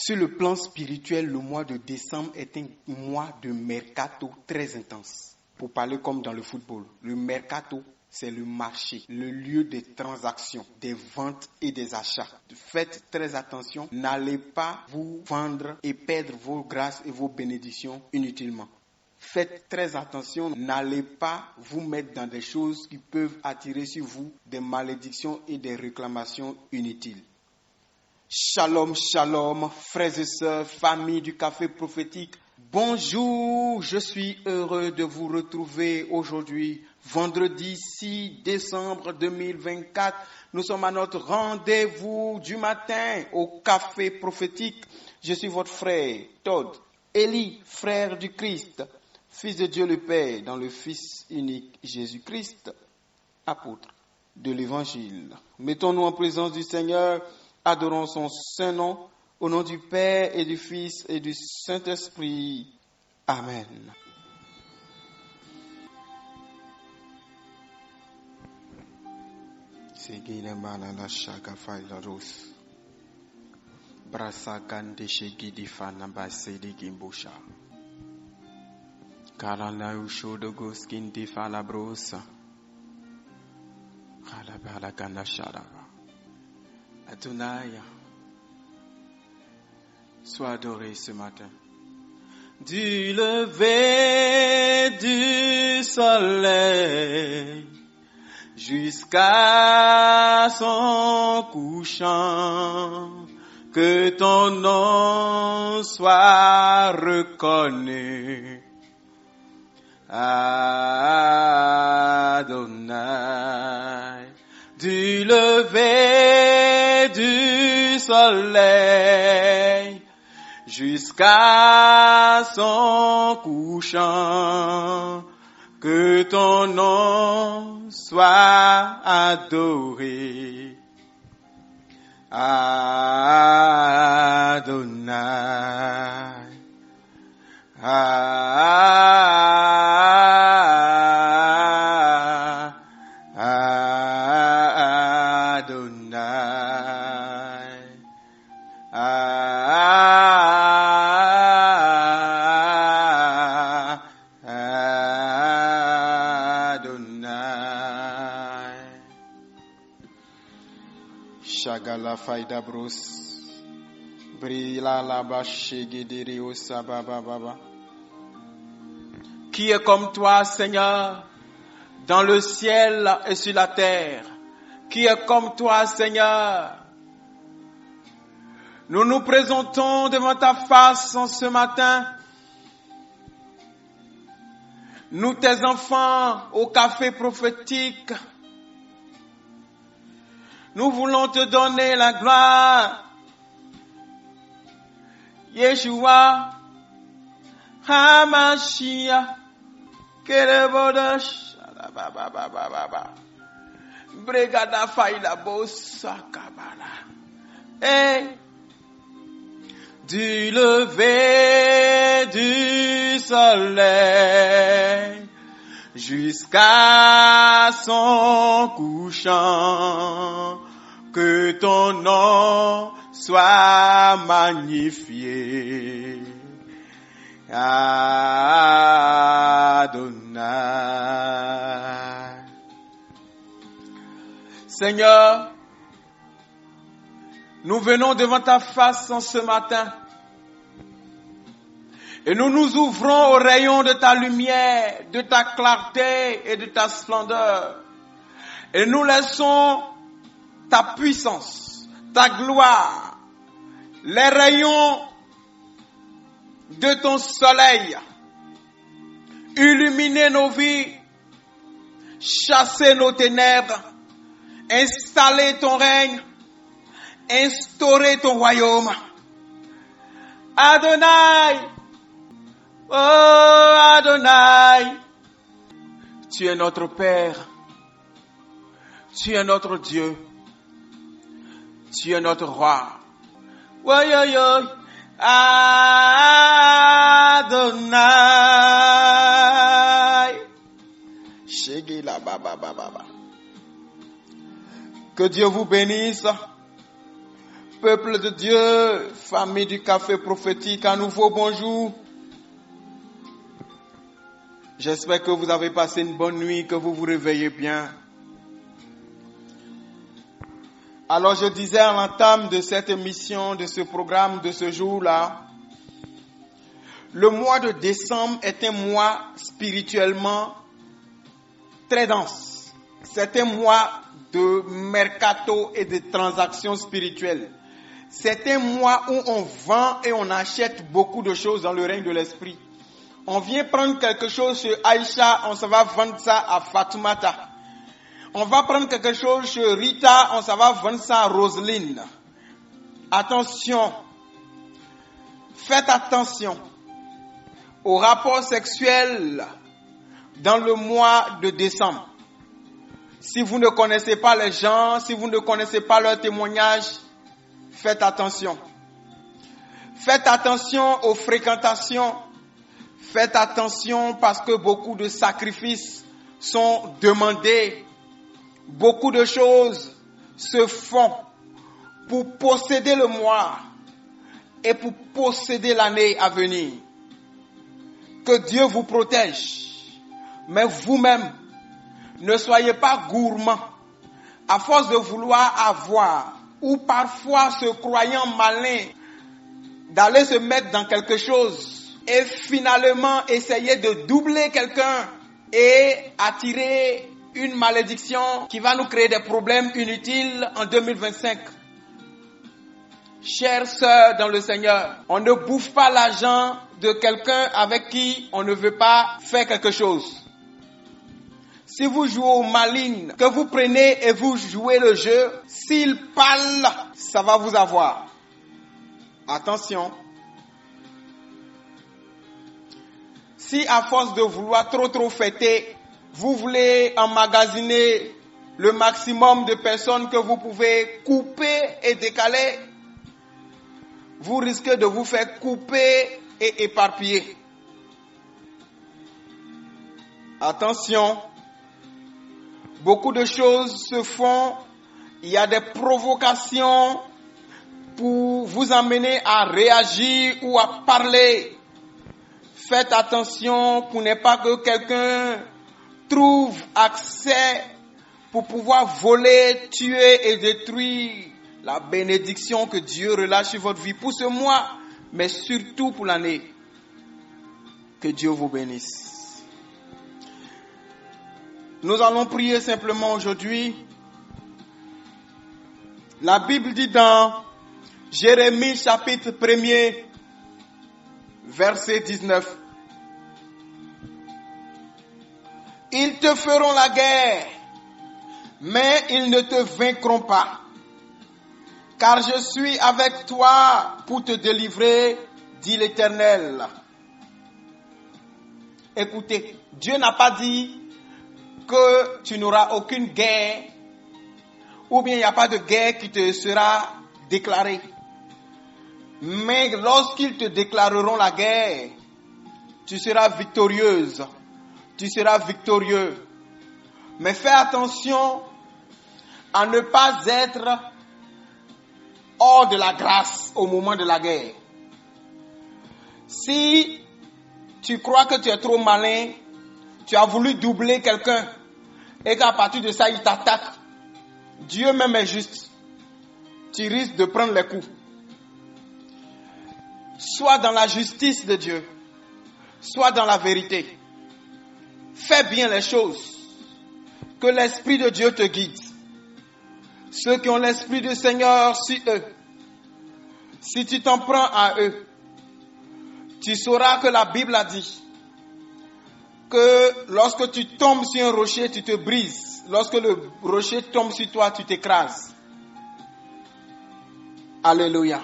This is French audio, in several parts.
Sur le plan spirituel, le mois de décembre est un mois de mercato très intense. Pour parler comme dans le football, le mercato, c'est le marché, le lieu des transactions, des ventes et des achats. Faites très attention, n'allez pas vous vendre et perdre vos grâces et vos bénédictions inutilement. Faites très attention, n'allez pas vous mettre dans des choses qui peuvent attirer sur vous des malédictions et des réclamations inutiles. Shalom, shalom, frères et sœurs, famille du café prophétique. Bonjour, je suis heureux de vous retrouver aujourd'hui, vendredi 6 décembre 2024. Nous sommes à notre rendez-vous du matin au café prophétique. Je suis votre frère, Todd, Élie, frère du Christ, fils de Dieu le Père, dans le Fils unique Jésus-Christ, apôtre de l'Évangile. Mettons-nous en présence du Seigneur. Adorons son saint nom, au nom du Père et du Fils et du Saint-Esprit. Amen. Adonai, sois adoré ce matin. Du lever du soleil jusqu'à son couchant, que ton nom soit reconnu. Adonai, du lever du soleil jusqu'à son couchant, que ton nom soit adoré. Adonai, Shagala faida bros, brilla la bashegedere o sababa baba. Qui est comme toi, Seigneur, dans le ciel et sur la terre? Qui est comme toi, Seigneur? Nous nous présentons devant ta face en ce matin. Nous, tes enfants, au café prophétique. Nous voulons te donner la gloire. Yeshua, Hamashiach, Kerebodash, Brigada Faïla Bossa Kabala. Et du lever du soleil jusqu'à son couchant, que ton nom soit magnifié. Adonai. Seigneur, nous venons devant ta face en ce matin et nous nous ouvrons aux rayons de ta lumière, de ta clarté et de ta splendeur. Et nous laissons ta puissance, ta gloire, les rayons de ton soleil illuminer nos vies, chasser nos ténèbres, installer ton règne, instaurer ton royaume. Adonai, oh Adonai, tu es notre Père, tu es notre Dieu, tu es notre Roi. Adonai. Que Dieu vous bénisse. Peuple de Dieu, famille du café prophétique, à nouveau bonjour. J'espère que vous avez passé une bonne nuit, que vous vous réveillez bien. Alors je disais à l'entame de cette émission, de ce programme, de ce jour-là, le mois de décembre est un mois spirituellement très dense. C'est un mois de mercato et de transactions spirituelles. C'est un mois où on vend et on achète beaucoup de choses dans le règne de l'esprit. On vient prendre quelque chose chez Aïcha, on s'en va vendre ça à Fatoumata. On va prendre quelque chose chez Rita, on s'en va vendre ça à Roselyne. Attention, faites attention aux rapports sexuels dans le mois de décembre. Si vous ne connaissez pas les gens, si vous ne connaissez pas leurs témoignages, faites attention. Faites attention aux fréquentations. Faites attention parce que beaucoup de sacrifices sont demandés. Beaucoup de choses se font pour posséder le mois et pour posséder l'année à venir. Que Dieu vous protège. Mais vous-même, ne soyez pas gourmand. À force de vouloir avoir, ou parfois se croyant malin, d'aller se mettre dans quelque chose et finalement essayer de doubler quelqu'un et attirer une malédiction qui va nous créer des problèmes inutiles en 2025. Chères sœurs dans le Seigneur, on ne bouffe pas l'argent de quelqu'un avec qui on ne veut pas faire quelque chose. Si vous jouez au maligne, que vous prenez et vous jouez le jeu, s'il parle, ça va vous avoir. Attention. Si à force de vouloir trop fêter, vous voulez emmagasiner le maximum de personnes que vous pouvez couper et décaler, vous risquez de vous faire couper et éparpiller. Attention. Beaucoup de choses se font, il y a des provocations pour vous amener à réagir ou à parler. Faites attention pour ne pas que quelqu'un trouve accès pour pouvoir voler, tuer et détruire la bénédiction que Dieu relâche sur votre vie pour ce mois, mais surtout pour l'année. Que Dieu vous bénisse. Nous allons prier simplement aujourd'hui. La Bible dit dans Jérémie chapitre 1er, verset 19. Ils te feront la guerre, mais ils ne te vaincront pas. Car je suis avec toi pour te délivrer, dit l'Éternel. Écoutez, Dieu n'a pas dit que tu n'auras aucune guerre, ou bien il n'y a pas de guerre qui te sera déclarée. Mais lorsqu'ils te déclareront la guerre, tu seras victorieuse, tu seras victorieux. Mais fais attention à ne pas être hors de la grâce au moment de la guerre. Si tu crois que tu es trop malin, tu as voulu doubler quelqu'un, et qu'à partir de ça, il t'attaque, Dieu même est juste. Tu risques de prendre les coups. Sois dans la justice de Dieu. Sois dans la vérité. Fais bien les choses. Que l'Esprit de Dieu te guide. Ceux qui ont l'Esprit du Seigneur sur eux. Si tu t'en prends à eux, tu sauras que la Bible a dit que lorsque tu tombes sur un rocher, tu te brises. Lorsque le rocher tombe sur toi, tu t'écrases. Alléluia.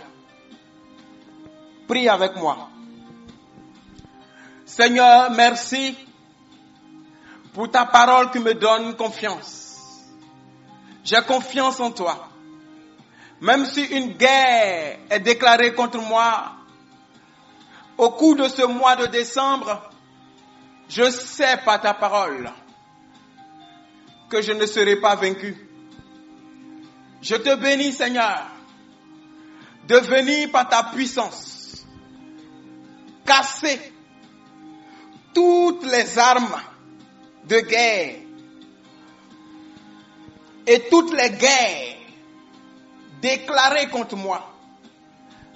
Prie avec moi. Seigneur, merci pour ta parole qui me donne confiance. J'ai confiance en toi. Même si une guerre est déclarée contre moi, au cours de ce mois de décembre, je sais par ta parole que je ne serai pas vaincu. Je te bénis, Seigneur, de venir par ta puissance casser toutes les armes de guerre et toutes les guerres déclarées contre moi,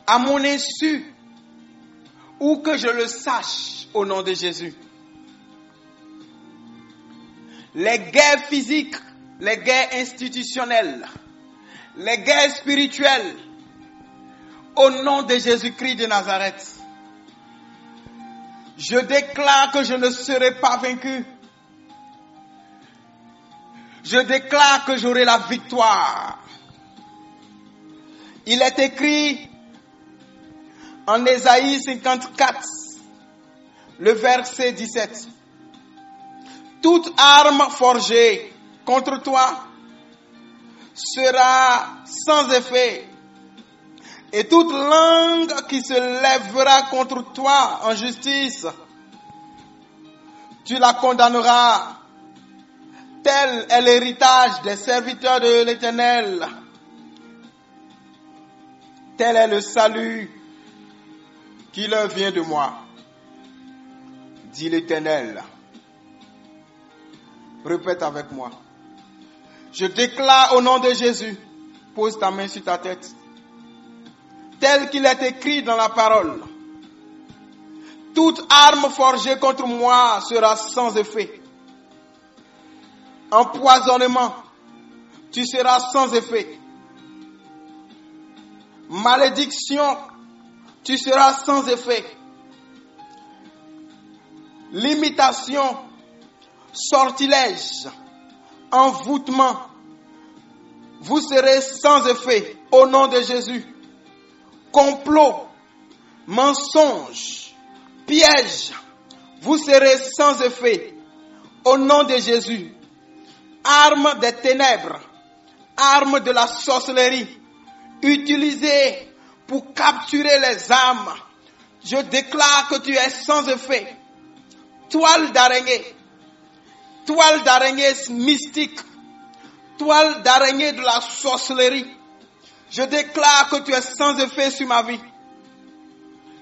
à mon insu, ou que je le sache au nom de Jésus. Les guerres physiques, les guerres institutionnelles, les guerres spirituelles, au nom de Jésus-Christ de Nazareth. Je déclare que je ne serai pas vaincu. Je déclare que j'aurai la victoire. Il est écrit en Ésaïe 54, le verset 17. Toute arme forgée contre toi sera sans effet, et toute langue qui se lèvera contre toi en justice, tu la condamneras. Tel est l'héritage des serviteurs de l'Éternel. Tel est le salut qui leur vient de moi, dit l'Éternel. Répète avec moi. Je déclare au nom de Jésus, pose ta main sur ta tête, tel qu'il est écrit dans la parole. Toute arme forgée contre moi sera sans effet. Empoisonnement, tu seras sans effet. Malédiction, tu seras sans effet. Limitation, sortilège, envoûtement, vous serez sans effet au nom de Jésus. Complot, mensonge, piège, vous serez sans effet au nom de Jésus. Arme des ténèbres, arme de la sorcellerie, utilisée pour capturer les âmes. Je déclare que tu es sans effet. Toile d'araignée mystique, toile d'araignée de la sorcellerie. Je déclare que tu es sans effet sur ma vie.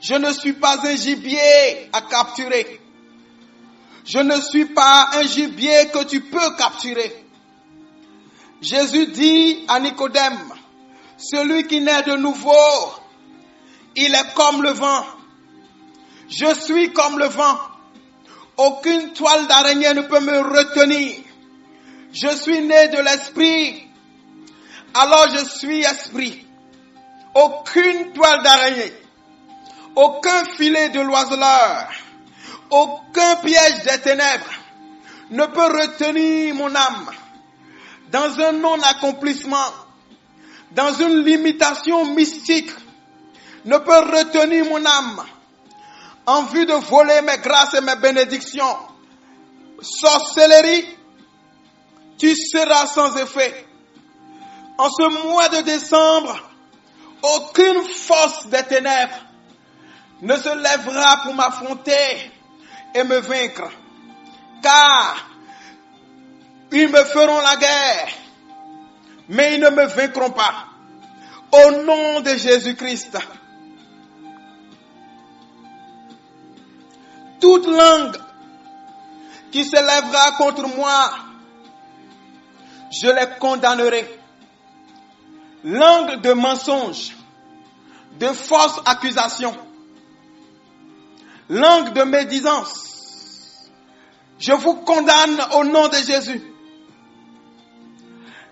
Je ne suis pas un gibier à capturer. Je ne suis pas un gibier que tu peux capturer. Jésus dit à Nicodème, celui qui naît de nouveau, il est comme le vent. Je suis comme le vent. Aucune toile d'araignée ne peut me retenir. Je suis né de l'esprit. Alors je suis esprit. Aucune toile d'araignée, aucun filet de l'oiseleur, aucun piège des ténèbres ne peut retenir mon âme dans un non-accomplissement, dans une limitation mystique, ne peut retenir mon âme en vue de voler mes grâces et mes bénédictions. Sorcellerie, tu seras sans effet. En ce mois de décembre, aucune force des ténèbres ne se lèvera pour m'affronter et me vaincre. Car ils me feront la guerre, mais ils ne me vaincront pas. Au nom de Jésus-Christ. Toute langue qui se lèvera contre moi, je les condamnerai. Langue de mensonge, de fausse accusation, langue de médisance, je vous condamne au nom de Jésus.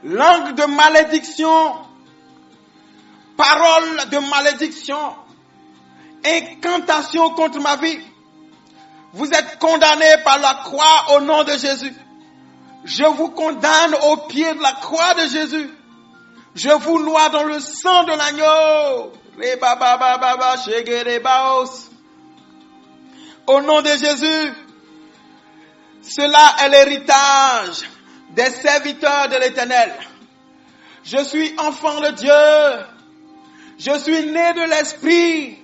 Langue de malédiction, parole de malédiction, incantation contre ma vie, vous êtes condamnés par la croix au nom de Jésus. Je vous condamne au pied de la croix de Jésus. Je vous noie dans le sang de l'agneau. Au nom de Jésus, cela est l'héritage des serviteurs de l'Éternel. Je suis enfant de Dieu. Je suis né de l'Esprit.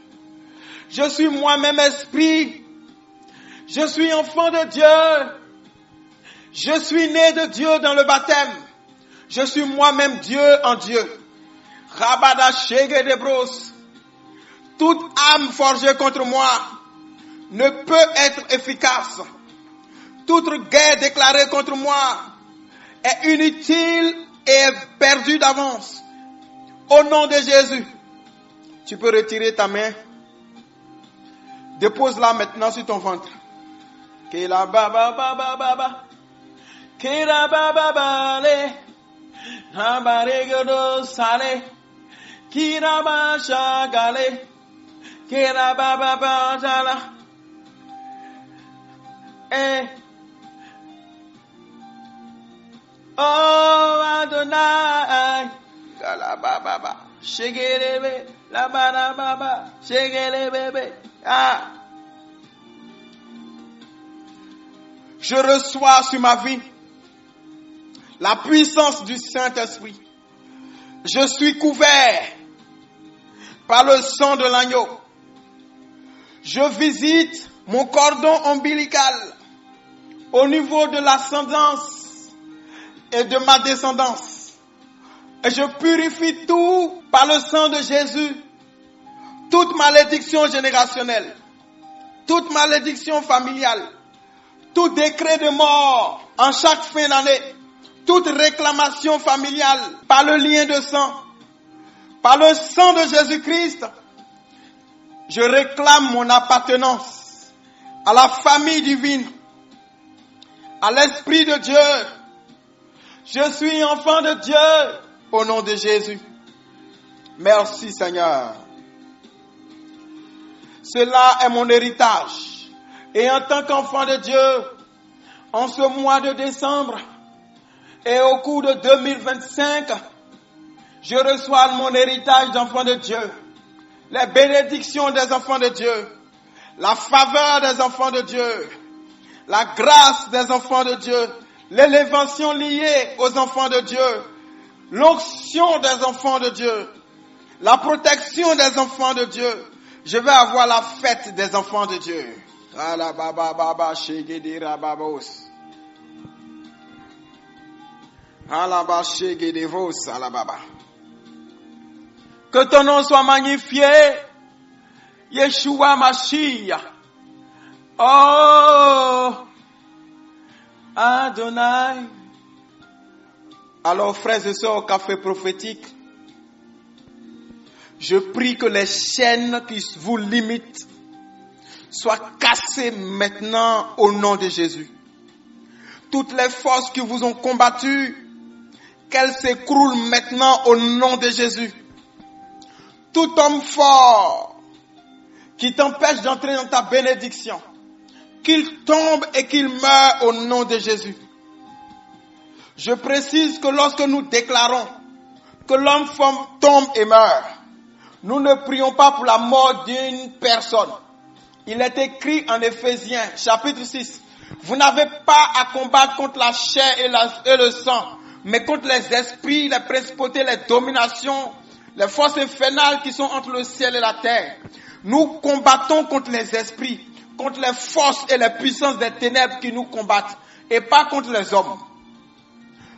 Je suis moi-même Esprit. Je suis enfant de Dieu. Je suis né de Dieu dans le baptême. Je suis moi-même Dieu en Dieu. Rabada Shege de Bros. Toute âme forgée contre moi ne peut être efficace. Toute guerre déclarée contre moi est inutile et est perdue d'avance. Au nom de Jésus, tu peux retirer ta main. Dépose-la maintenant sur ton ventre. Kela baba baba baba. Kera baba bale. Habaregodo sale. Kira ba shagale. Kera baba bala. Eh. Oh Adonai. Kala baba baba. Shegere la baba baba. Shegere bebe. Ah. Je reçois sur ma vie la puissance du Saint-Esprit. Je suis couvert par le sang de l'agneau. Je visite mon cordon ombilical au niveau de l'ascendance et de ma descendance. Et je purifie tout par le sang de Jésus. Toute malédiction générationnelle, toute malédiction familiale, tout décret de mort en chaque fin d'année, toute réclamation familiale par le lien de sang, par le sang de Jésus-Christ, je réclame mon appartenance à la famille divine, à l'Esprit de Dieu. Je suis enfant de Dieu au nom de Jésus. Merci Seigneur. Cela est mon héritage. Et en tant qu'enfant de Dieu, en ce mois de décembre et au cours de 2025, je reçois mon héritage d'enfant de Dieu. Les bénédictions des enfants de Dieu. La faveur des enfants de Dieu. La grâce des enfants de Dieu. L'élévation liée aux enfants de Dieu. L'onction des enfants de Dieu. La protection des enfants de Dieu. Je vais avoir la fête des enfants de Dieu. Que ton nom soit magnifié, Yeshua Mashiach. Oh, Adonai. Alors, frères et sœurs au café prophétique, je prie que les chaînes qui vous limitent soient cassées maintenant au nom de Jésus. Toutes les forces qui vous ont combattu, qu'elles s'écroulent maintenant au nom de Jésus. Tout homme fort qui t'empêche d'entrer dans ta bénédiction, qu'il tombe et qu'il meure au nom de Jésus. Je précise que lorsque nous déclarons que l'homme tombe et meurt, nous ne prions pas pour la mort d'une personne. Il est écrit en Éphésiens, chapitre 6, vous n'avez pas à combattre contre la chair et le sang, mais contre les esprits, les principautés, les dominations, les forces infernales qui sont entre le ciel et la terre. Nous combattons contre les esprits, contre les forces et les puissances des ténèbres qui nous combattent, et pas contre les hommes.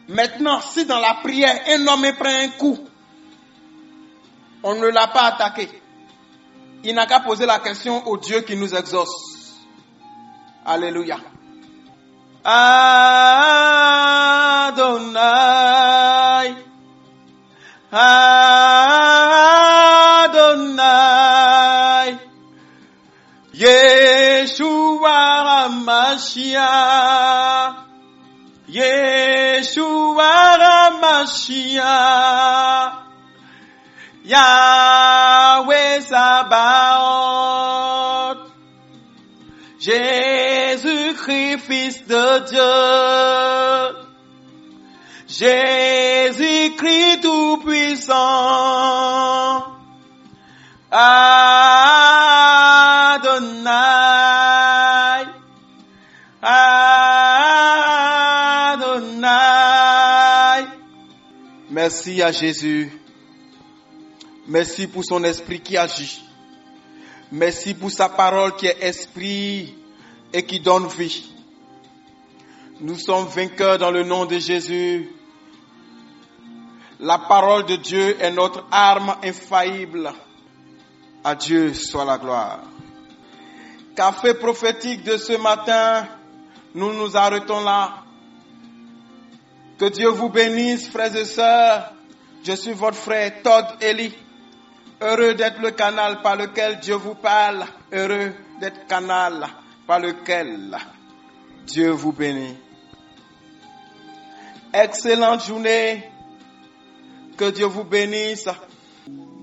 Maintenant, si dans la prière, un homme prend un coup, on ne l'a pas attaqué. Il n'a qu'à poser la question au Dieu qui nous exauce. Alléluia. Adonai. Adonai. Yeshua HaMashiach. Yeshua HaMashiach. Yahweh Sabaoth, Jésus-Christ, Fils de Dieu, Jésus-Christ Tout-Puissant, Adonai, Adonai. Merci à Jésus. Merci pour son esprit qui agit. Merci pour sa parole qui est esprit et qui donne vie. Nous sommes vainqueurs dans le nom de Jésus. La parole de Dieu est notre arme infaillible. À Dieu soit la gloire. Café prophétique de ce matin, nous nous arrêtons là. Que Dieu vous bénisse, frères et sœurs. Je suis votre frère Todd Eli. Heureux d'être le canal par lequel Dieu vous parle. Heureux d'être canal par lequel Dieu vous bénit. Excellente journée. Que Dieu vous bénisse.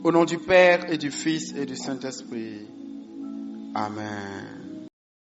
Au nom du Père et du Fils et du Saint-Esprit. Amen.